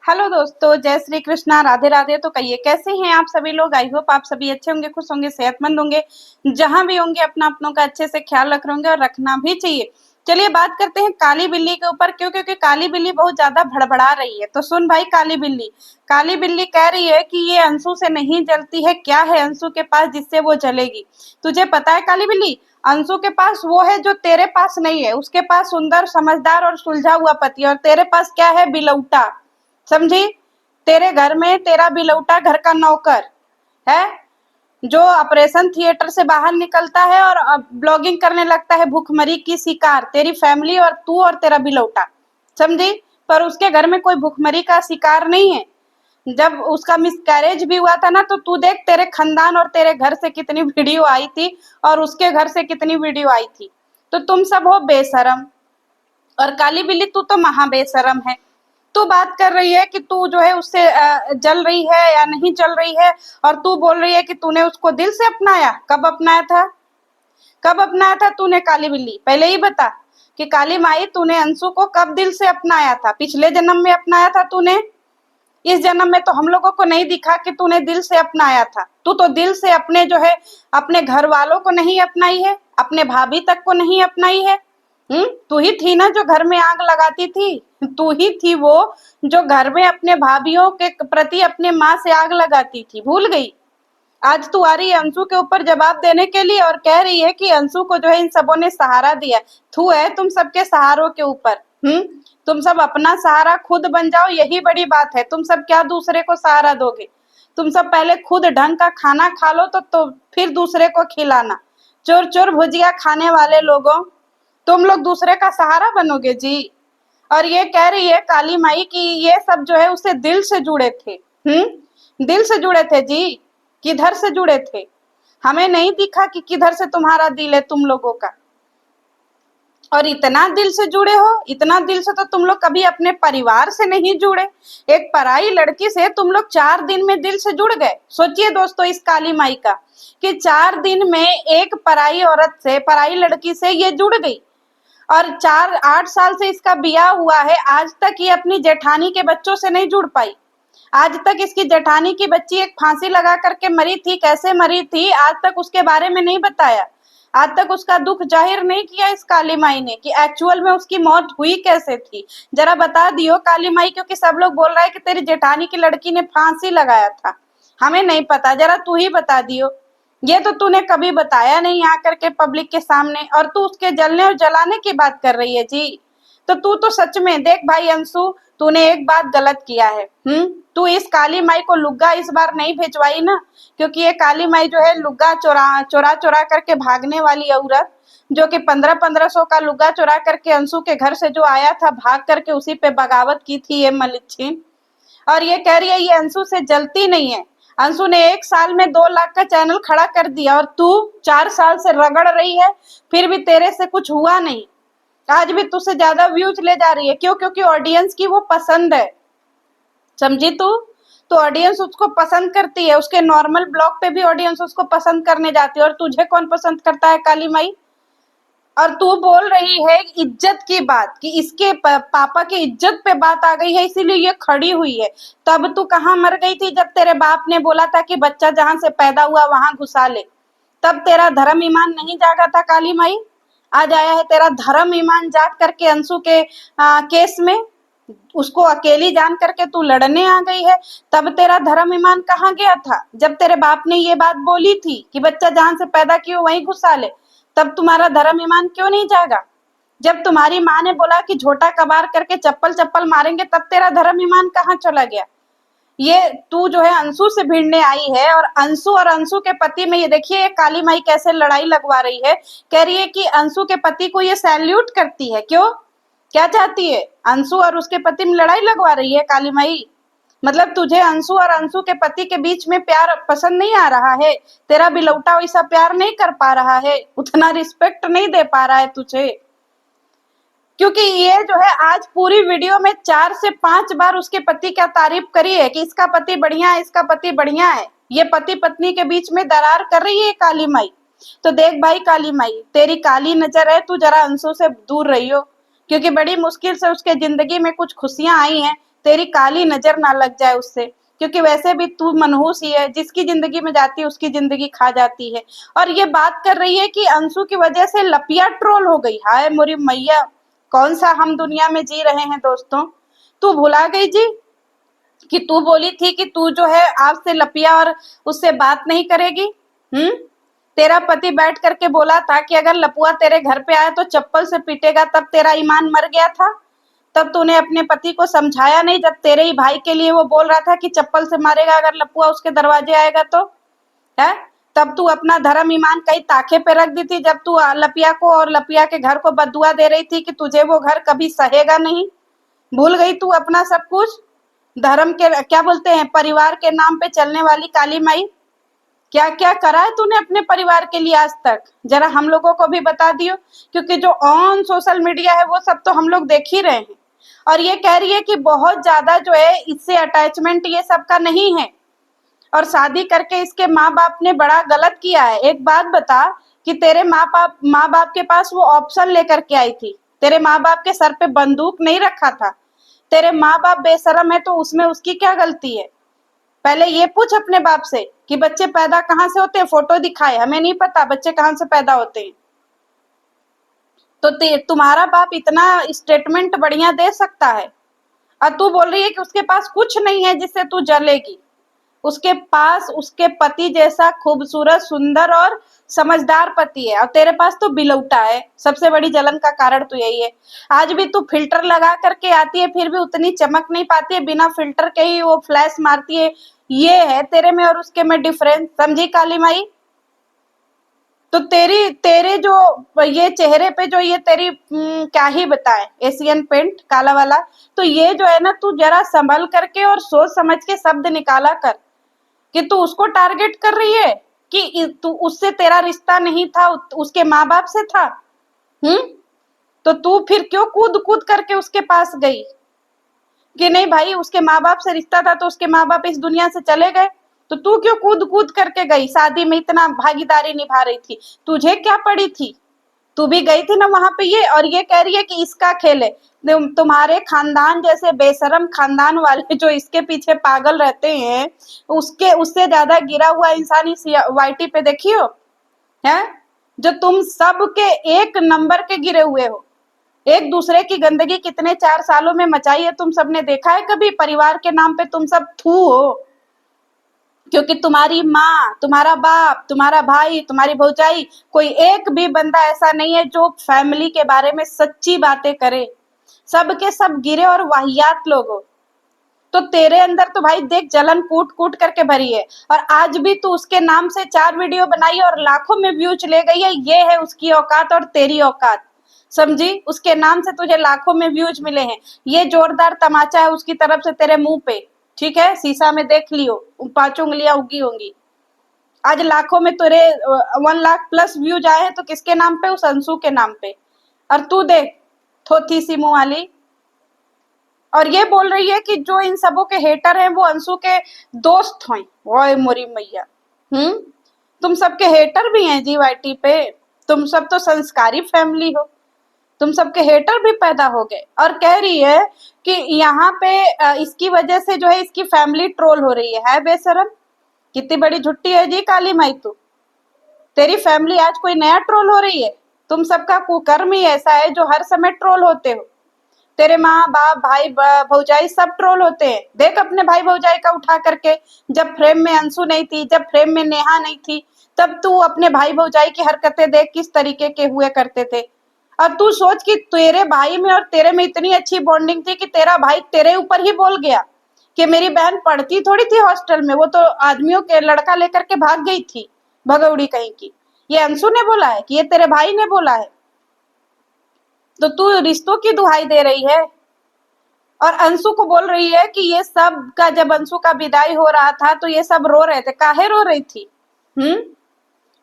Hello दोस्तों, जय श्री कृष्णा, राधे राधे। तो कहिए कैसे हैं आप सभी लोग। आई होप आप सभी अच्छे होंगे, खुश होंगे, सेहतमंद होंगे। जहां भी होंगे अपना अपनों का अच्छे से ख्याल रख रहे होंगे और रखना भी चाहिए। चलिए बात करते हैं काली बिल्ली के ऊपर। क्यों? क्योंकि काली बिल्ली बहुत ज्यादा भड़बड़ा रही है। तो सुन भाई, काली बिल्ली कह रही है कि ये अंशु से नहीं जलती है। क्या है अंशु के पास जिससे वो जलेगी? तुझे पता है काली बिल्ली, अंशु के पास वो है जो तेरे पास नहीं है। उसके पास सुंदर, समझदार और सुलझा हुआ पति है, और तेरे पास क्या है? बिलौटा। समझी? तेरे घर में तेरा बिलौटा घर का नौकर है, जो ऑपरेशन थिएटर से बाहर निकलता है और ब्लॉगिंग करने लगता है भूखमरी की शिकार। तेरी फैमिली और तू और तेरा बिलौटा। समझी? पर उसके घर में कोई भूखमरी का शिकार नहीं है। जब उसका मिसकैरेज भी हुआ था ना, तो तू देख तेरे खानदान और तेरे घर से कितनी वीडियो आई थी और उसके घर से कितनी वीडियो आई थी। तो तुम सब हो बेशरम। और काली बिल्ली, तू तो महा बेशरम है। तू बात कर रही है कि तू जो है उससे जल रही है या नहीं जल रही है, और तू बोल रही है कि तूने उसको दिल से अपनाया। कब अपनाया था? कब अपनाया था तूने काली बिल्ली? पहले ही बता कि काली माई, तूने अंशु को कब दिल से अपनाया था? पिछले जन्म में अपनाया था तूने। इस जन्म में तो हम लोगों को नहीं दिखा कि तूने दिल से अपनाया था। तू तो दिल से अपने जो है अपने घर वालों को नहीं अपनाई है, अपने भाभी तक को नहीं अपनाई है। तू ही थी ना जो घर में आग लगाती थी। तू ही थी वो जो घर में अपने भाभीियों के प्रति अपने माँ से आग लगाती थी। भूल गई? आज तू आ रही है अंशु के ऊपर जवाब देने के लिए और कह रही है कि अंशु को जो है इन सबों ने सहारा दिया। थू है तुम सबके सहारों के ऊपर। तुम सब अपना सहारा खुद बन जाओ, यही बड़ी बात है। तुम सब क्या दूसरे को सहारा दोगे? तुम सब पहले खुद ढंग का खाना खा लो तो फिर दूसरे को खिलाना। चोर चोर भुजिया खाने वाले लोगों, तुम लोग दूसरे का सहारा बनोगे जी। और ये कह रही है काली माई कि ये सब जो है उससे दिल से जुड़े थे। दिल से जुड़े थे जी। किधर से जुड़े थे? हमें नहीं दिखा कि किधर से तुम्हारा दिल है तुम लोगों का। और इतना दिल से जुड़े हो, इतना दिल से तो तुम लोग कभी अपने परिवार से नहीं जुड़े। एक पराई लड़की से तुम लोग 4 दिन में दिल से जुड़ गए। सोचिए दोस्तों इस काली माई का, कि 4 दिन में एक पराई औरत से, पराई लड़की से ये जुड़ गई। और 4-8 साल से इसका बियाह हुआ है, आज तक ये अपनी जेठानी के बच्चों से नहीं जुड़ पाई। आज तक इसकी जेठानी की बच्ची एक फांसी लगा करके मरी थी। कैसे मरी थी आज तक उसके बारे में नहीं बताया। आज तक उसका दुख जाहिर नहीं किया इस काली माई ने कि एक्चुअल में उसकी मौत हुई कैसे थी। जरा बता दियो काली माई, क्योंकि सब लोग बोल रहा है कि तेरी जेठानी की लड़की ने फांसी लगाया था। हमें नहीं पता, जरा तू ही बता दियो। ये तो तूने कभी बताया नहीं आकर के पब्लिक के सामने, और तू उसके जलने और जलाने की बात कर रही है जी। तो तू तो सच में देख भाई अंशु, तूने एक बात गलत किया है। तू इस काली माई को लुग्गा इस बार नहीं भेजवाई ना, क्योंकि ये काली माई जो है लुग्गा चोरा चोरा चोरा करके भागने वाली औरत, जो कि 1500-1500 का लुग्गा चोरा करके अंशु के घर से जो आया था, भाग करके उसी पे बगावत की थी ये मलिच्छी। और ये कह रही है ये अंशु से जलती नहीं है। अंशु ने 1 साल में 2 लाख का चैनल खड़ा कर दिया, और तू 4 साल से रगड़ रही है, फिर भी तेरे से कुछ हुआ नहीं। आज भी तुझसे ज्यादा व्यूज ले जा रही है। क्यों? क्योंकि ऑडियंस की वो पसंद है। समझी तू? तो ऑडियंस उसको पसंद करती है। उसके नॉर्मल ब्लॉग पे भी ऑडियंस उसको पसंद करने जाती है, और तुझे कौन पसंद करता है काली माई? और तू बोल रही है इज्जत की बात, कि इसके पापा की इज्जत पे बात आ गई है इसीलिए ये खड़ी हुई है। तब तू कहाँ मर गई थी जब तेरे बाप ने बोला था कि बच्चा जहां से पैदा हुआ वहां घुसा ले? तब तेरा धर्म ईमान नहीं जागा था काली माई। आज आया है तेरा धर्म ईमान जाग करके अंशु के केस में। उसको अकेली जान करके तू लड़ने आ गई है। तब तेरा धर्म ईमान कहाँ गया था जब तेरे बाप ने ये बात बोली थी कि बच्चा जहां से पैदा किया वहीं घुसा ले? तब तुम्हारा धर्म ईमान क्यों नहीं जागा? जब तुम्हारी माँ ने बोला कि झोटा कबार करके चप्पल चप्पल मारेंगे, तब तेरा धर्म ईमान कहाँ चला गया? ये तू जो है अंशु से भिड़ने आई है, और अंशु के पति में ये देखिए काली माई कैसे लड़ाई लगवा रही है। कह रही है कि अंशु के पति को ये सैल्यूट करती है। क्यों? क्या चाहती है? अंशु और उसके पति में लड़ाई लगवा रही है काली माई। मतलब तुझे अंशु और अंशु के पति के बीच में प्यार पसंद नहीं आ रहा है? तेरा बिलौटा वैसा प्यार नहीं कर पा रहा है, उतना रिस्पेक्ट नहीं दे पा रहा है तुझे। क्योंकि ये जो है आज पूरी वीडियो में 4 से 5 बार उसके पति का तारीफ करी है कि इसका पति बढ़िया है, इसका पति बढ़िया है। ये पति पत्नी के बीच में दरार कर रही है काली माई। तो देख भाई काली माई, तेरी काली नजर है, तू जरा अंशु से दूर रही हो, क्योंकि बड़ी मुश्किल से उसके जिंदगी में कुछ खुशियां आई हैं। तेरी काली नजर ना लग जाए उससे, क्योंकि वैसे भी तू मनहूस ही है, जिसकी जिंदगी में जाती है उसकी जिंदगी खा जाती है। और ये बात कर रही है कि अंशु की वजह से लपिया ट्रोल हो गई। हाय मोरी मैया, कौन सा हम दुनिया में जी रहे हैं दोस्तों। तू भुला गई जी कि तू बोली थी कि तू जो है आज से लपिया और उससे बात नहीं करेगी। तेरा पति बैठ करके बोला था कि अगर लपुआ तेरे घर पे आए तो चप्पल से पीटेगा, तब तेरा ईमान मर गया था। तब तूने अपने पति को समझाया नहीं, जब तेरे ही भाई के लिए वो बोल रहा था कि चप्पल से मारेगा अगर लपुआ उसके दरवाजे आएगा तो। है, तब तू अपना धर्म ईमान कहीं ताखे पे रख दी थी, जब तू लपिया को और लपिया के घर को बदुआ दे रही थी कि तुझे वो घर कभी सहेगा नहीं। भूल गई तू अपना सब कुछ। धर्म के क्या बोलते हैं, परिवार के नाम पे चलने वाली काली माई, क्या क्या करा है तूने अपने परिवार के लिए आज तक, जरा हम लोगों को भी बता दियो, क्योंकि जो ऑन सोशल मीडिया है वो सब तो हम लोग देख ही रहे हैं। और ये कह रही है कि बहुत ज्यादा जो है इससे अटैचमेंट ये सब का नहीं है, और शादी करके इसके माँ बाप ने बड़ा गलत किया है। एक बात बता कि तेरे माँ बाप के पास वो ऑप्शन लेकर के आई थी, तेरे माँ बाप के सर पे बंदूक नहीं रखा था। तेरे माँ बाप बेशरम है तो उसमें उसकी क्या गलती है। पहले ये पूछ अपने बाप से कि बच्चे पैदा कहाँ से होते हैं, फोटो दिखाए, हमें नहीं पता बच्चे कहाँ से पैदा होते हैं। तो तुम्हारा बाप इतना स्टेटमेंट बढ़िया दे सकता है, और तू बोल रही है कि उसके पास कुछ नहीं है जिससे तू जलेगी। उसके पास उसके पति जैसा खूबसूरत, सुंदर और समझदार पति है, और तेरे पास तो बिलौटा है। सबसे बड़ी जलन का कारण तो यही है। आज भी तू फिल्टर लगा करके आती है, फिर भी उतनी चमक नहीं पाती है, बिना फिल्टर के ही वो फ्लैश मारती है। ये है तेरे में और उसके में डिफरेंस, समझी काली माई। तो तेरे जो ये चेहरे पे जो ये तेरी क्या ही बताए, एशियन पेंट काला वाला, तो ये जो है ना, तू जरा संभल करके और सोच समझ के शब्द निकाला कर कि तू उसको टारगेट कर रही है कि तू उससे तेरा रिश्ता नहीं था, उसके माँ बाप से था। हम्म तो तू फिर क्यों कूद कूद करके उसके पास गई कि नहीं भाई उसके माँ बाप से रिश्ता था तो उसके माँ बाप इस दुनिया से चले गए, तो तू क्यों कूद कूद करके गई, शादी में इतना भागीदारी निभा रही थी, तुझे क्या पड़ी थी। तू भी गई थी ना वहां पे। ये और ये कह रही है कि इसका खेल है। तुम्हारे खानदान जैसे बेशरम खानदान वाले जो इसके पीछे पागल रहते हैं, उसके उससे ज्यादा गिरा हुआ इंसान इस वाईटी पे देखियो है, जो तुम सब के एक नंबर के गिरे हुए हो। एक दूसरे की गंदगी कितने 4 सालों में मचाई है तुम सबने देखा है कभी। परिवार के नाम पे तुम सब थू हो, क्योंकि तुम्हारी माँ, तुम्हारा बाप, तुम्हारा भाई, तुम्हारी भौजाई, कोई एक भी बंदा ऐसा नहीं है जो फैमिली के बारे में सच्ची बातें करे। सब के सब गिरे और वाहियात लोग हो। तो तेरे अंदर तो भाई देख जलन कूट कूट करके भरी है, और आज भी तू उसके नाम से 4 वीडियो बनाई और लाखों में व्यूज ले गई है। ये है उसकी औकात और तेरी औकात, समझी। उसके नाम से तुझे लाखों में व्यूज मिले हैं, ये जोरदार तमाचा है उसकी तरफ से तेरे मुंह पे। ठीक है, शीशा में देख लियो, 5 उंगलियां उगी होंगी। आज लाखों में तेरे 1 लाख+ व्यूज आए हैं, तो किसके नाम पे, उस अंशु के नाम पे। और तू देख थोथी सी मुंह वाली, और ये बोल रही है कि जो इन सबों के हेटर हैं वो अंशु के दोस्त हैं। ओए मोरी मैया, तुम सबके हेटर भी हैं जी वाईटी पे। तुम सब तो संस्कारी फैमिली हो, तुम सबके हेटर भी पैदा हो गए। और कह रही है कि यहाँ पे इसकी वजह से जो है इसकी फैमिली ट्रोल हो रही है बेशरम। कितनी बड़ी झुट्टी है जी काली माई तू। तेरी फैमिली आज कोई नया ट्रोल हो रही है, तुम सबका कुकर्म ही ऐसा है जो हर समय ट्रोल होते हो। तेरे माँ बाप, भाई भौजाई सब ट्रोल होते हैं। देख अपने भाई भौजाई का उठा करके, जब फ्रेम में अंशु नहीं थी, जब फ्रेम में नेहा नहीं थी, तब तू अपने भाई भौजाई की हरकतें देख किस तरीके के हुए करते थे। और तू सोच कि तेरे भाई में और तेरे में इतनी अच्छी बॉन्डिंग थी कि तेरा भाई तेरे ऊपर ही बोल गया कि मेरी बहन पढ़ती थोड़ी थी हॉस्टल में, वो तो आदमियों के लड़का लेकर के भाग गई थी, भगौड़ी कहीं की। ये अंशु ने बोला है कि ये तेरे भाई ने बोला है। तो तू रिश्तों की दुहाई दे रही है और अंशु को बोल रही है कि ये सब का, जब अंशु का विदाई हो रहा था तो ये सब रो रहे थे। काहे रो रही थी?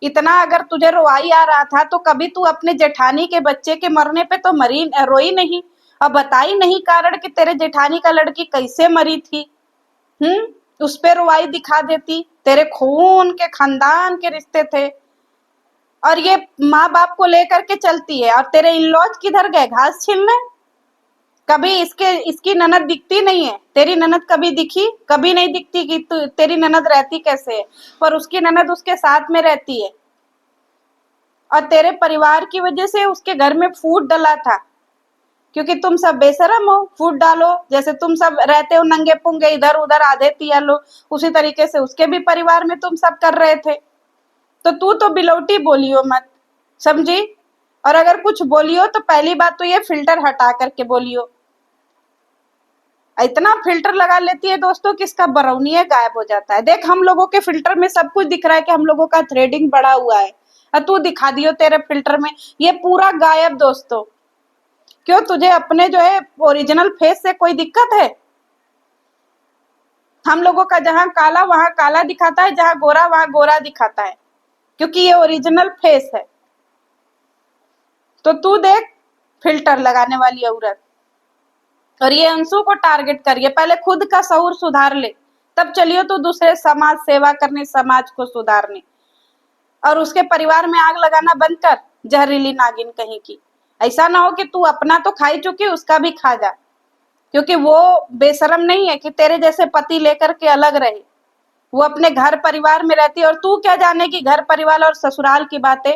इतना अगर तुझे रोवाई आ रहा था तो कभी तू अपने जेठानी के बच्चे के मरने पे तो मरी रोई नहीं, और बताई नहीं कारण कि तेरे जेठानी का लड़की कैसे मरी थी। उस पे रोवाई दिखा देती, तेरे खून के खानदान के रिश्ते थे। और ये माँ बाप को लेकर के चलती है, और तेरे इन लॉज किधर गए घास छीलने। कभी इसकी ननद दिखती नहीं है। तेरी ननद कभी दिखी? कभी नहीं दिखती कि तेरी ननद रहती कैसे है, पर उसकी ननद उसके साथ में रहती है। और तेरे परिवार की वजह से उसके घर में फूट डला था, क्योंकि तुम सब बेशरम हो, फूट डालो। जैसे तुम सब रहते हो नंगे पुंगे इधर उधर आधे तिया लो, उसी तरीके से उसके भी परिवार में तुम सब कर रहे थे। तो तू तो बिलौटी बोलियो मत, समझी? और अगर कुछ बोलियो तो पहली बात तो ये फिल्टर हटा करके बोलियो। इतना फिल्टर लगा लेती है दोस्तों कि इसका बरौनिया गायब हो जाता है। देख, हम लोगों के फिल्टर में सब कुछ दिख रहा है कि हम लोगों का थ्रेडिंग बढ़ा हुआ है, और तू दिखा दियो तेरे फिल्टर में ये पूरा गायब। दोस्तों, क्यों तुझे अपने जो है ओरिजिनल फेस से कोई दिक्कत है? हम लोगों का जहां काला वहां काला दिखाता है, जहां गोरा वहां गोरा दिखाता है, क्योंकि ये ओरिजिनल फेस है। तो तू देख, फिल्टर लगाने वाली औरत। और ये अंशु को टारगेट करिए, पहले खुद का शऊर सुधार ले, तब चलियो तो दूसरे समाज सेवा करने, समाज को सुधारने। और उसके परिवार में आग लगाना बंद कर, जहरीली नागिन कहीं की। ऐसा ना हो कि तू अपना तो खाई चुकी, उसका भी खा जा, क्योंकि वो बेशरम नहीं है कि तेरे जैसे पति लेकर के अलग रहे। वो अपने घर परिवार में रहती है, और तू क्या जाने कि घर परिवार और ससुराल की बातें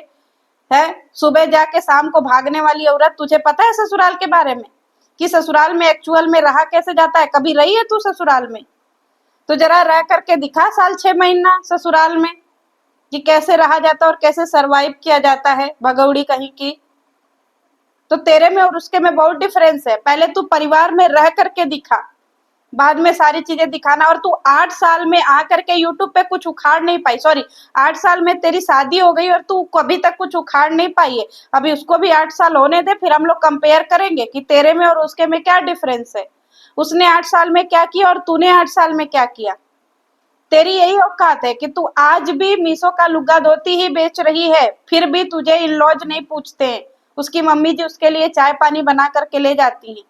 है। सुबह जाके शाम को भागने वाली औरत, तुझे पता है ससुराल के बारे में कि ससुराल में एक्चुअल में रहा कैसे जाता है? कभी रही है तू ससुराल में? तो जरा रह करके दिखा साल 6 महीना ससुराल में कि कैसे रहा जाता और कैसे सरवाइव किया जाता है, भगौड़ी कहीं की। तो तेरे में और उसके में बहुत डिफरेंस है। पहले तू परिवार में रह करके दिखा, बाद में सारी चीजें दिखाना। और तू 8 साल में आकर के यूट्यूब पे कुछ उखाड़ नहीं पाई। सॉरी, 8 साल में तेरी शादी हो गई और तू कभी तक कुछ उखाड़ नहीं पाई है। अभी उसको भी 8 साल होने दे, फिर हम लोग कंपेयर करेंगे कि तेरे में और उसके में क्या डिफरेंस है। उसने 8 साल में क्या किया और तूने 8 साल में क्या किया। तेरी यही औकात है कि तू आज भी मीशो का लुग्गा धोती ही बेच रही है, फिर भी तुझे इन लॉज नहीं पूछते हैं। उसकी मम्मी जी उसके लिए चाय पानी बना करके ले जाती हैं।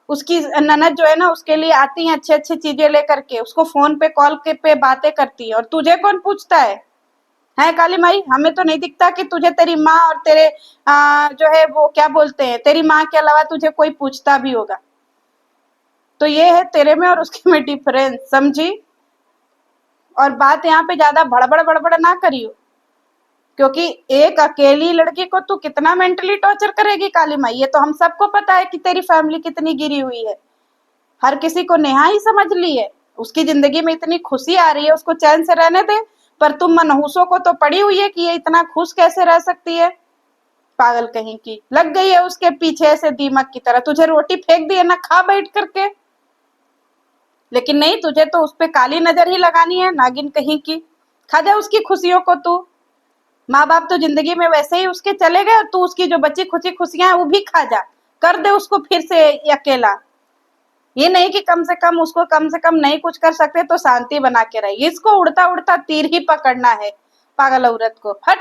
उसकी ननद जो है ना, उसके लिए आती हैं अच्छी अच्छी चीजें लेकर के, उसको फोन पे कॉल के पे बातें करती है। और तुझे कौन पूछता है काली माई? हमें तो नहीं दिखता कि तुझे तेरी माँ और तेरे जो है वो क्या बोलते हैं, तेरी माँ के अलावा तुझे कोई पूछता भी होगा। तो ये है तेरे में और उसके में डिफरेंस, समझी? और बात यहाँ पे ज्यादा बड़बड़ बड़बड़ ना करियो, क्योंकि एक अकेली लड़की को तू कितना मेंटली टॉर्चर करेगी काली माई। ये तो हम सबको पता है कि तेरी फैमिली कितनी गिरी हुई है। हर किसी को नेहा ही समझ ली है। उसकी जिंदगी में इतनी खुशी आ रही है, उसको चैन से रहने दे। पर तुम मनहूसों को तो पड़ी हुई है कि ये इतना खुश कैसे रह सकती है। पागल कहीं की, लग गई है उसके पीछे ऐसे दीमक की तरह। तुझे रोटी फेंक दी है ना, खा बैठ करके। लेकिन नहीं, तुझे तो उस पे काली नजर ही लगानी है, नागिन कहीं की। खा जा उसकी खुशियों को तू। माँ बाप तो जिंदगी में वैसे ही उसके चले गए, और तू उसकी जो बची खुची खुशियां हैं वो भी खा जा, कर दे उसको फिर से अकेला। ये नहीं कि कम से कम नहीं कुछ कर सकते तो शांति बना के रहिए। इसको उड़ता उड़ता तीर ही पकड़ना है, पागल औरत को। हट।